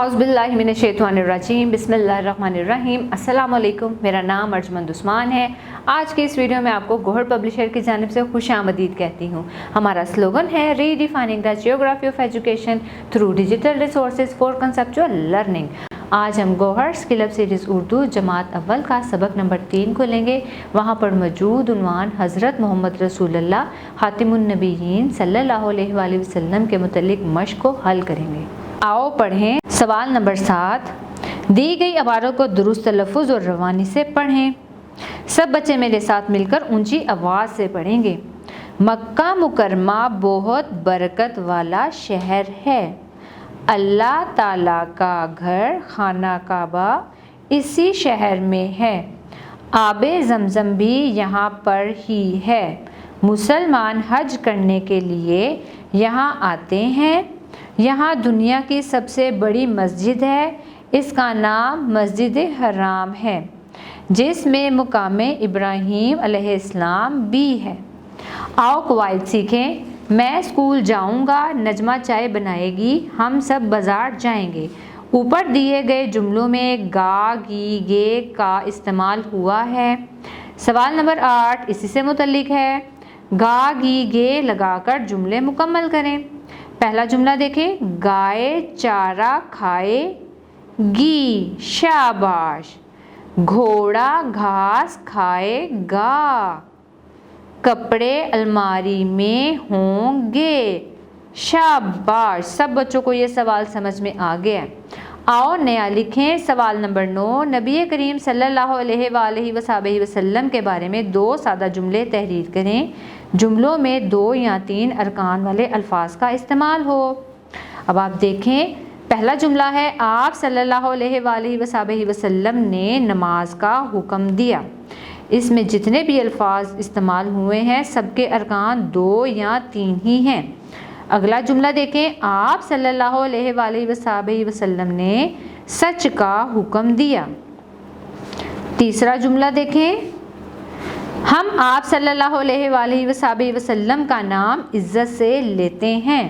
औज़ुबिल्लाहि मिनश्शैतानिर्रजीम बिस्मिल्लाहिर्रहमानिर्रहीम। अस्सलाम वालेकुम। मेरा नाम अर्जमंद उस्मान है। आज की इस वीडियो में आपको गौहर पब्लिशर की जानिब से खुशामदीद कहती हूँ। हमारा स्लोगन है redefining the geography of education through digital resources for conceptual learning. आज हम Gauhar skill up series Urdu जमात अव्वल का सबक नंबर 3 को लेंगे। वहाँ पर मौजूद उन्वान हज़रत मोहम्मद रसूलुल्लाह खातिमुन नबीयीन सल्लल्लाहु अलैहि वसल्लम के मुतल्लिक मश्क को हल करेंगे। आओ पढ़ें। सवाल नंबर 7, दी गई अबारों को दुरुस्त तलफ़्फ़ुज़ और रवानी से पढ़ें। सब बच्चे मेरे साथ मिलकर ऊंची आवाज़ से पढ़ेंगे। मक्का मुकरमा बहुत बरकत वाला शहर है। अल्लाह ताला का घर खाना काबा इसी शहर में है। आबे ज़मज़म भी यहाँ पर ही है। मुसलमान हज करने के लिए यहाँ आते हैं। यहाँ दुनिया की सबसे बड़ी मस्जिद है। इसका नाम मस्जिद हराम है जिसमें मुकाम इब्राहीम अलैहिस्सलाम भी है। आओ कवायद सीखें। मैं स्कूल जाऊंगा, नजमा चाय बनाएगी, हम सब बाज़ार जाएंगे। ऊपर दिए गए जुमलों में गा गी गे का इस्तेमाल हुआ है। सवाल नंबर 8 इसी से मुतल्लिक है। गा गी गे लगाकर जुमले मुकम्मल करें। पहला जुमला देखें, गाय चारा खाएगी, शाबाश। घोड़ा घास खाएगा। कपड़े अलमारी में होंगे, शाबाश। सब बच्चों को ये सवाल समझ में आ गया। आओ नया लिखें। सवाल नंबर 9, नबी करीम सल्लल्लाहु अलैहि वसल्लम के बारे में 2 सादा जुमले तहरीर करें। जुमलों में 2 या 3 अरकान वाले अल्फाज का इस्तेमाल हो। अब आप देखें, पहला जुमला है आप सल्लल्लाहु अलैहि वसल्लम ने नमाज का हुक्म दिया। इसमें जितने भी अल्फाज इस्तेमाल हुए हैं सबके अरकान 2 या 3 ही हैं। अगला जुमला देखें, आप सल्लल्लाहु अलैहि वसल्लम ने सच का हुक्म दिया। तीसरा जुमला देखें, हम आप सल्लल्लाहु अलैहि वसल्लम का नाम इज्जत से लेते हैं,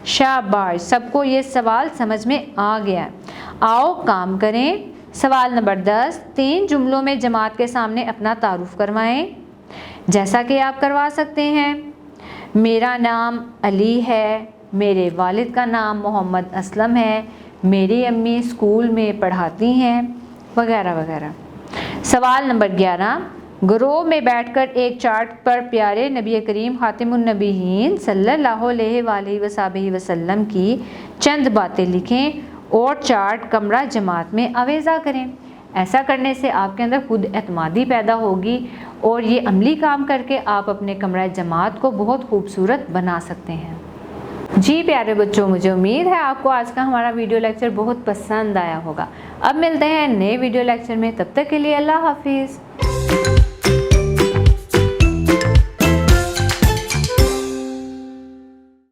शाबाश। सबको ये सवाल समझ में आ गया। आओ काम करें। सवाल नंबर 10, 3 जुमलों में जमात के सामने अपना तारुफ करवाएं। जैसा कि आप करवा सकते हैं, मेरा नाम अली है, मेरे वालिद का नाम मोहम्मद असलम है, मेरी अम्मी स्कूल में पढ़ाती हैं, वगैरह वगैरह। सवाल नंबर 11, ग्रोह में बैठकर एक चार्ट पर प्यारे नबी करीम खातिमुन नबीयीन सल्लल्लाहु अलैहि वसल्लम की चंद बातें लिखें और चार्ट कमरा जमात में आवेज़ा करें। ऐसा करने से आपके अंदर खुद एतमादी पैदा होगी और ये अमली काम करके आप अपने कमरा जमात को बहुत खूबसूरत बना सकते हैं। जी प्यारे बच्चों, मुझे उम्मीद है आपको आज का हमारा वीडियो लेक्चर बहुत पसंद आया होगा। अब मिलते हैं नए वीडियो लेक्चर में, तब तक के लिए अल्लाह हाफिज़।